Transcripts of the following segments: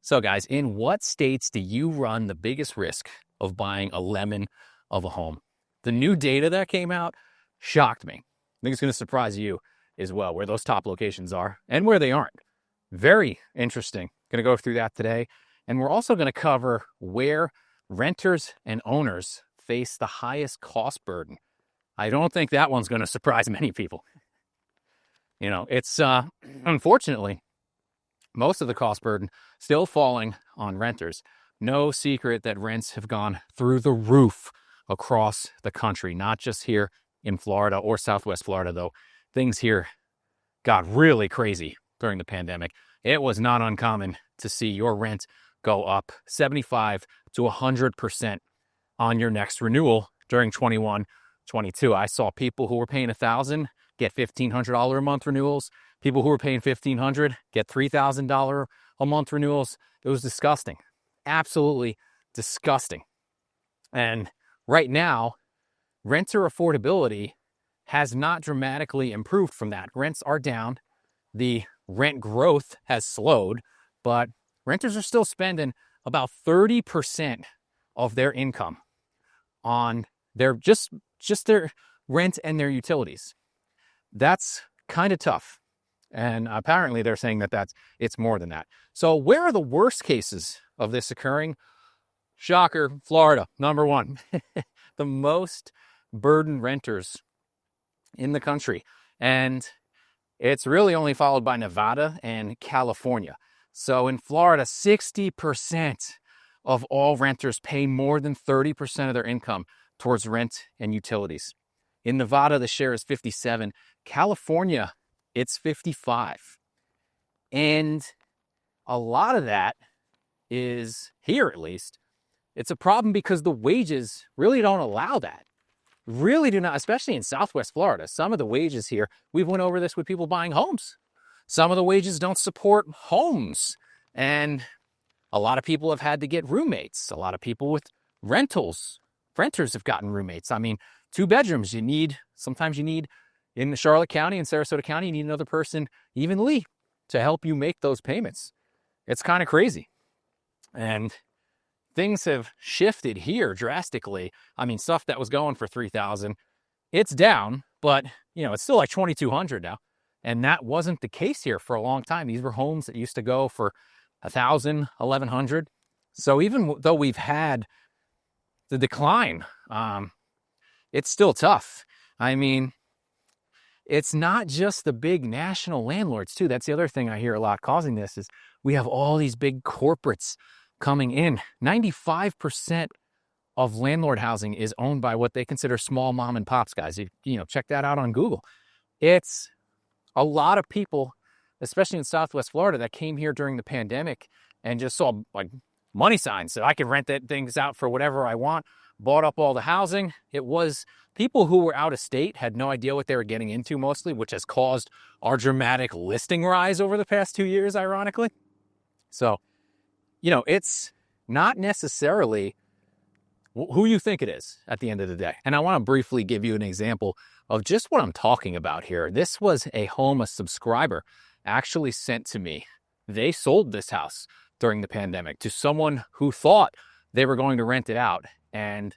So guys, in what states do you run the biggest risk of buying a lemon of a home? The new data that came out shocked me. I think it's going to surprise you as well, where those top locations are and where they aren't. Very interesting. Going to go through that today. And we're also going to cover where renters and owners face the highest cost burden. I don't think that one's going to surprise many people. You know, it's unfortunately, most of the cost burden still falling on renters. No secret that rents have gone through the roof across the country, not just here in Florida or Southwest Florida, though. Things here got really crazy during the pandemic. It was not uncommon to see your rent go up 75 to 100% on your next renewal during 21, 22. I saw people who were paying $1,000 get $1,500 a month renewals. People who were paying $1,500 get $3,000 a month renewals. It was disgusting. Absolutely disgusting. And right now, renter affordability has not dramatically improved from that. Rents are down. The rent growth has slowed, but renters are still spending about 30% of their income on their just their rent and their utilities. That's kind of tough. And apparently they're saying that it's more than that. So where are the worst cases of this occurring? Shocker, Florida, number one. The most burdened renters in the country. And it's really only followed by Nevada and California. So in Florida, 60% of all renters pay more than 30% of their income towards rent and utilities. In Nevada, the share is 57. California, it's 55. And a lot of that is, here at least, it's a problem because the wages really don't allow that. Really do not, especially in Southwest Florida. Some of the wages here, we've went over this with people buying homes. Some of the wages don't support homes. And a lot of people have had to get roommates. A lot of people with renters have gotten roommates. I mean, 2 bedrooms, sometimes you need, in Charlotte County and Sarasota County, you need another person evenly to help you make those payments. It's kind of crazy. And things have shifted here drastically. I mean, stuff that was going for $3,000, it's down, but it's still like $2,200 now. And that wasn't the case here for a long time. These were homes that used to go for $1,000, $1,100. So even though we've had the decline, it's still tough. I mean, it's not just the big national landlords too. That's the other thing I hear a lot causing this is we have all these big corporates coming in. 95% of landlord housing is owned by what they consider small mom and pops, guys. Check that out on Google. It's a lot of people, especially in Southwest Florida, that came here during the pandemic and just saw like money signs that I could rent things out for whatever I want, bought up all the housing. It was people who were out of state, had no idea what they were getting into mostly, which has caused our dramatic listing rise over the past 2 years, ironically. So, it's not necessarily who you think it is at the end of the day. And I want to briefly give you an example of just what I'm talking about here. This was a home a subscriber actually sent to me. They sold this house during the pandemic to someone who thought they were going to rent it out. And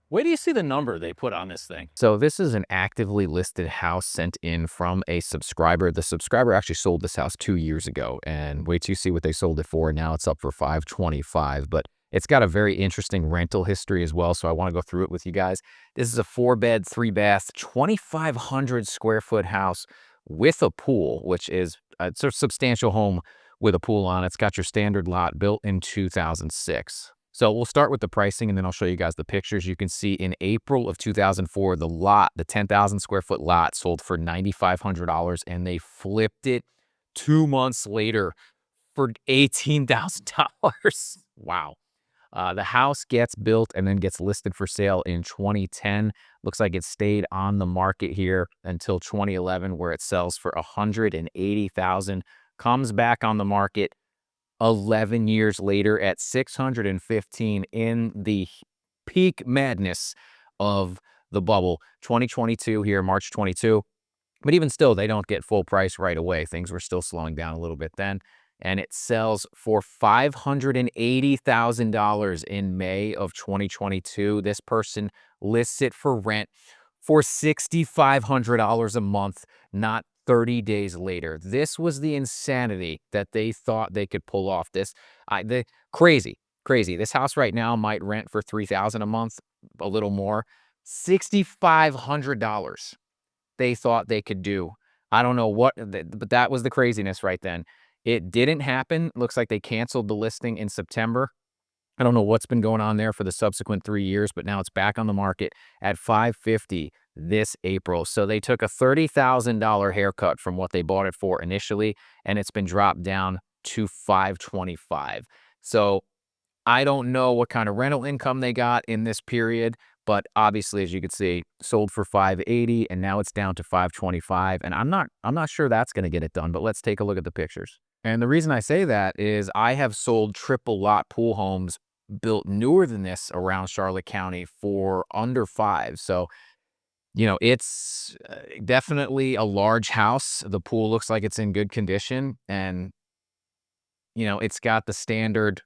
where do you see the number they put on this thing? So this is an actively listed house sent in from a subscriber. The subscriber actually sold this house 2 years ago, and wait till you see what they sold it for. Now it's up for $525, but it's got a very interesting rental history as well. So I want to go through it with you guys. This is a 4-bed, 3-bath, 2,500 square foot house with a pool, which is a substantial home with a pool on it. It's got your standard lot, built in 2006. So we'll start with the pricing and then I'll show you guys the pictures. You can see in April of 2004, the lot, the 10,000 square foot lot sold for $9,500 and they flipped it 2 months later for $18,000. Wow. The house gets built and then gets listed for sale in 2010. Looks like it stayed on the market here until 2011 where it sells for $180,000. Comes back on the market 11 years later at $615 in the peak madness of the bubble. 2022 here, March 22. But even still, they don't get full price right away. Things were still slowing down a little bit then. and it sells for $580,000 in May of 2022. This person lists it for rent for $6,500 a month, not 30 days later. This was the insanity that they thought they could pull off. Crazy. This house right now might rent for $3,000 a month, a little more. $6,500 they thought they could do. I don't know what, but that was the craziness right then. It didn't happen. Looks like they canceled the listing in September. I don't know what's been going on there for the subsequent 3 years, but now it's back on the market at $550,000 this April. So they took a $30,000 haircut from what they bought it for initially, and it's been dropped down to $525,000. So I don't know what kind of rental income they got in this period, but obviously, as you can see, sold for $580,000, and now it's down to $525,000. And I'm not sure that's going to get it done, but let's take a look at the pictures. And the reason I say that is I have sold triple lot pool homes built newer than this around Charlotte County for under $5,000. So, it's definitely a large house. The pool looks like it's in good condition, and, it's got the standard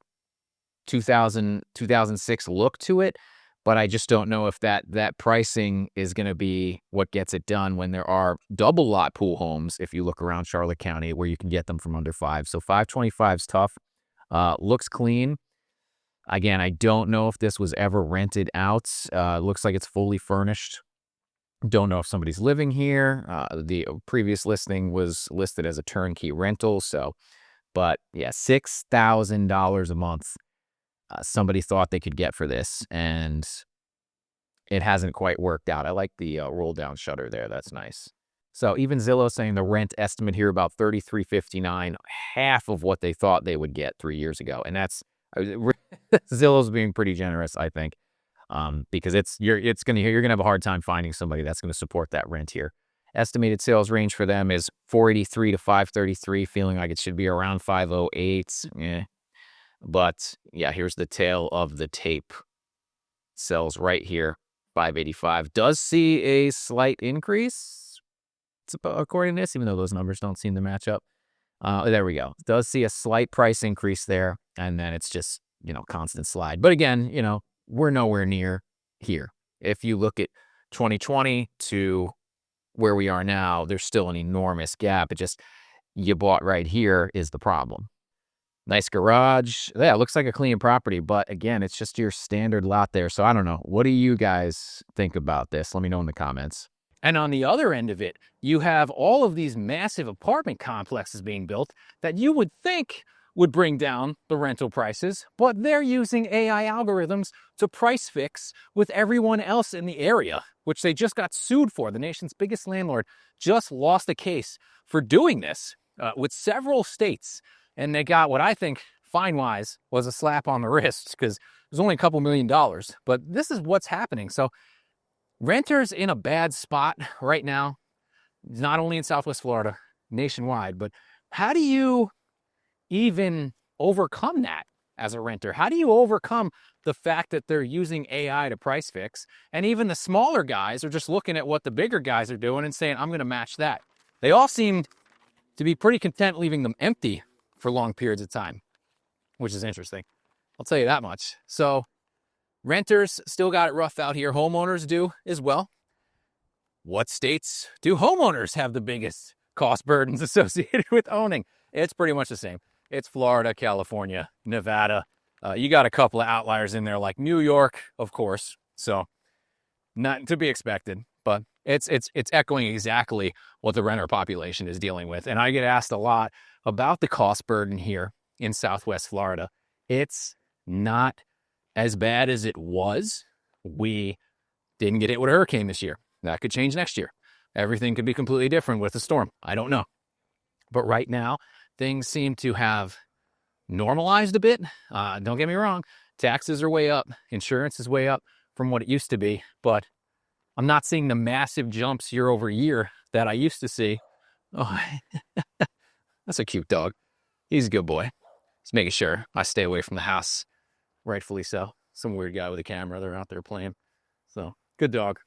2006 look to it, but I just don't know if that pricing is going to be what gets it done when there are double lot pool homes, if you look around Charlotte County, where you can get them from under $5,000. So $525,000 is tough. Looks clean. Again, I don't know if this was ever rented out. Looks like it's fully furnished. Don't know if somebody's living here. The previous listing was listed as a turnkey rental. But yeah, $6,000 a month. Somebody thought they could get for this, and it hasn't quite worked out. I like the roll down shutter there. That's nice. So even Zillow saying the rent estimate here about $33.59, half of what they thought they would get 3 years ago. And that's Zillow's being pretty generous, I think, because you're gonna have a hard time finding somebody that's gonna support that rent here. Estimated sales range for them is $483,000 to $533,000, feeling like it should be around $508,000. But yeah, here's the tail of the tape. Sells right here, $585,000. Does see a slight increase, according to this, even though those numbers don't seem to match up. There we go. Does see a slight price increase there, and then it's just, constant slide. But again, we're nowhere near here. If you look at 2020 to where we are now, there's still an enormous gap. It just, you bought right here is the problem. Nice garage. Yeah, it looks like a clean property, but again, it's just your standard lot there. So I don't know. What do you guys think about this? Let me know in the comments. And on the other end of it, you have all of these massive apartment complexes being built that you would think would bring down the rental prices, but they're using AI algorithms to price fix with everyone else in the area, which they just got sued for. The nation's biggest landlord just lost a case for doing this with several states. And they got what I think, fine-wise, was a slap on the wrist, because it was only a couple $1 million. But this is what's happening. So renters in a bad spot right now, not only in Southwest Florida, nationwide. But how do you even overcome that as a renter? How do you overcome the fact that they're using AI to price fix? And even the smaller guys are just looking at what the bigger guys are doing and saying, I'm going to match that. They all seemed to be pretty content leaving them empty for long periods of time, which is interesting. I'll tell you that much. So renters still got it rough out here. Homeowners do as well. What states do homeowners have the biggest cost burdens associated with owning? It's pretty much the same. It's Florida, California, Nevada. You got a couple of outliers in there like New York, of course. So not to be expected, but it's echoing exactly what the renter population is dealing with. And I get asked a lot about the cost burden here in Southwest Florida. It's not as bad as it was. We didn't get hit with a hurricane this year. That could change next year. Everything could be completely different with a storm. I don't know. But right now, things seem to have normalized a bit. Don't get me wrong. Taxes are way up. Insurance is way up from what it used to be. But I'm not seeing the massive jumps year over year that I used to see. Oh, that's a cute dog. He's a good boy. Just making sure I stay away from the house. Rightfully so. Some weird guy with a camera. They're out there playing. So, good dog.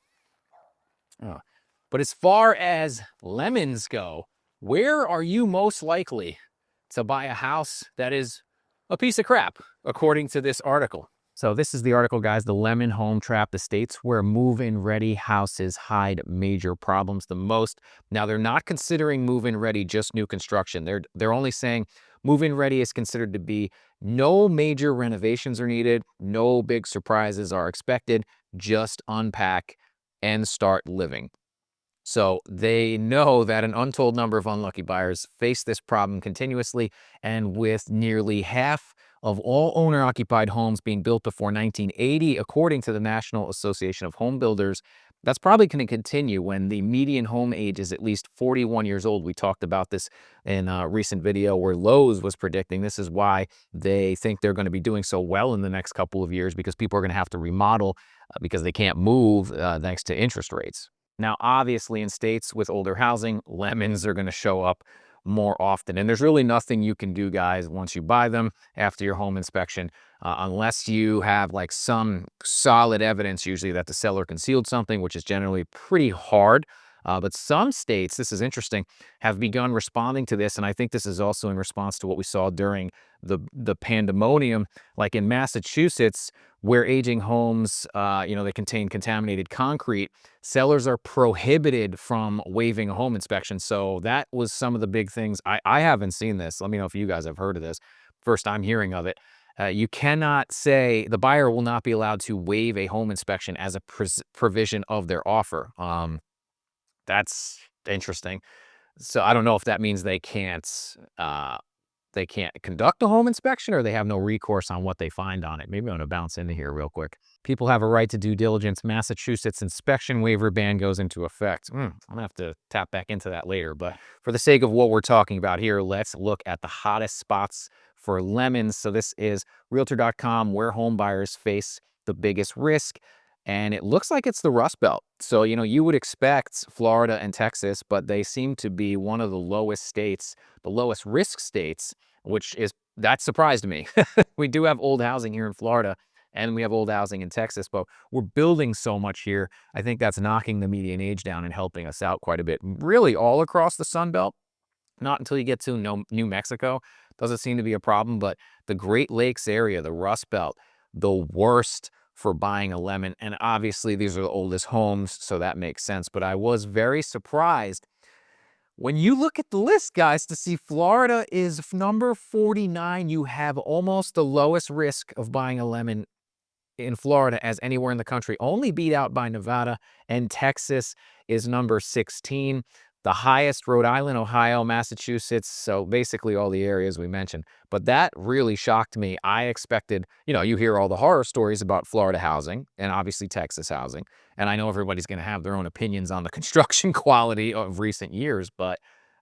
But as far as lemons go, where are you most likely to buy a house that is a piece of crap, according to this article. So this is the article, guys, The Lemon Home Trap, the states where move-in ready houses hide major problems the most. Now, they're not considering move-in ready just new construction. They're only saying move-in ready is considered to be no major renovations are needed, no big surprises are expected, just unpack and start living. So they know that an untold number of unlucky buyers face this problem continuously, and with nearly half of all owner-occupied homes being built before 1980, according to the National Association of Home Builders, that's probably going to continue when the median home age is at least 41 years old. We talked about this in a recent video where Lowe's was predicting this is why they think they're going to be doing so well in the next couple of years, because people are going to have to remodel because they can't move thanks to interest rates. Now, obviously, in states with older housing, lemons are going to show up more often. And there's really nothing you can do, guys, once you buy them after your home inspection, unless you have like some solid evidence, usually that the seller concealed something, which is generally pretty hard. But some states, this is interesting, have begun responding to this. And I think this is also in response to what we saw during the pandemonium, like in Massachusetts, where aging homes, they contain contaminated concrete. Sellers are prohibited from waiving a home inspection. So that was some of the big things. I haven't seen this. Let me know if you guys have heard of this. First time hearing of it. You cannot say, the buyer will not be allowed to waive a home inspection as a provision of their offer. That's interesting. So I don't know if that means they can't conduct a home inspection, or they have no recourse on what they find on it. Maybe I'm going to bounce into here real quick. People have a right to due diligence. Massachusetts inspection waiver ban goes into effect. I'm going to have to tap back into that later. But for the sake of what we're talking about here, let's look at the hottest spots for lemons. So this is Realtor.com, where home buyers face the biggest risk. And it looks like it's the Rust Belt. So, you would expect Florida and Texas, but they seem to be one of the lowest states, the lowest risk states, that surprised me. We do have old housing here in Florida, and we have old housing in Texas, but we're building so much here. I think that's knocking the median age down and helping us out quite a bit. Really, all across the Sun Belt, not until you get to New Mexico, doesn't seem to be a problem, but the Great Lakes area, the Rust Belt, the worst for buying a lemon. And obviously these are the oldest homes, so that makes sense. But I was very surprised when you look at the list, guys, to see Florida is number 49. You have almost the lowest risk of buying a lemon in Florida as anywhere in the country, only beat out by Nevada, and Texas is number 16. The highest, Rhode Island, Ohio, Massachusetts, so basically all the areas we mentioned. But that really shocked me. I expected, you hear all the horror stories about Florida housing and obviously Texas housing. And I know everybody's going to have their own opinions on the construction quality of recent years, but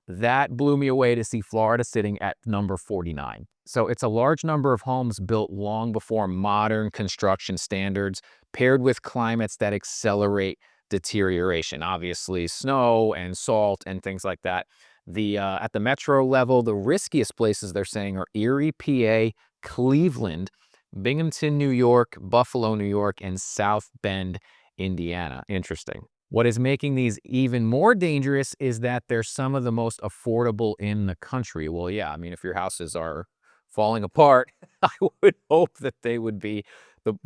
that blew me away to see Florida sitting at number 49. So it's a large number of homes built long before modern construction standards, paired with climates that accelerate deterioration. Obviously, snow and salt and things like that. At the metro level, the riskiest places they're saying are Erie, PA, Cleveland, Binghamton, New York, Buffalo, New York, and South Bend, Indiana. Interesting. What is making these even more dangerous is that they're some of the most affordable in the country. Well, yeah, I mean, if your houses are falling apart, I would hope that they would be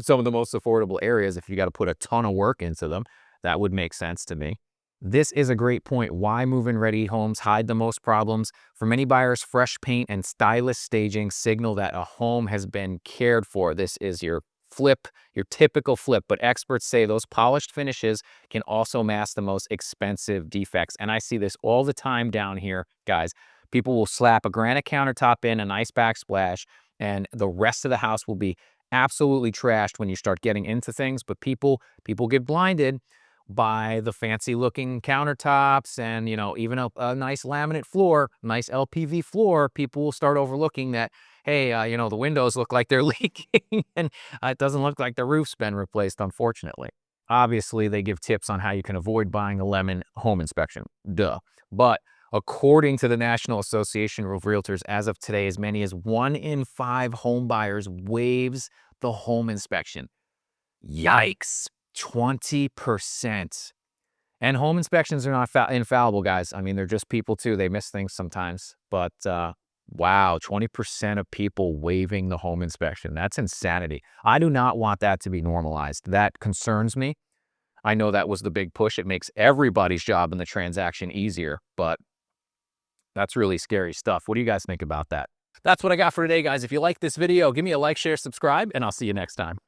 some of the most affordable areas. If you got to put a ton of work into them, that would make sense to me. This is a great point. Why move-in ready homes hide the most problems? For many buyers, fresh paint and stylish staging signal that a home has been cared for. This is your flip, your typical flip, but experts say those polished finishes can also mask the most expensive defects. And I see this all the time down here, guys. People will slap a granite countertop in, a nice backsplash, and the rest of the house will be absolutely trashed when you start getting into things. But people get blinded by the fancy looking countertops and, even a nice laminate floor, nice LPV floor. People will start overlooking that, hey, the windows look like they're leaking and it doesn't look like the roof's been replaced, unfortunately. Obviously, they give tips on how you can avoid buying a lemon home inspection. Duh. But according to the National Association of Realtors, as of today, as many as 1 in 5 home buyers waives the home inspection. Yikes. 20%. And home inspections are not infallible, guys. I mean, they're just people too. They miss things sometimes. But Wow, 20% of people waiving the home inspection. That's insanity. I do not want that to be normalized. That concerns me. I know that was the big push. It makes everybody's job in the transaction easier, but that's really scary stuff. What do you guys think about that? That's what I got for today, guys. If you like this video, give me a like, share, subscribe, and I'll see you next time.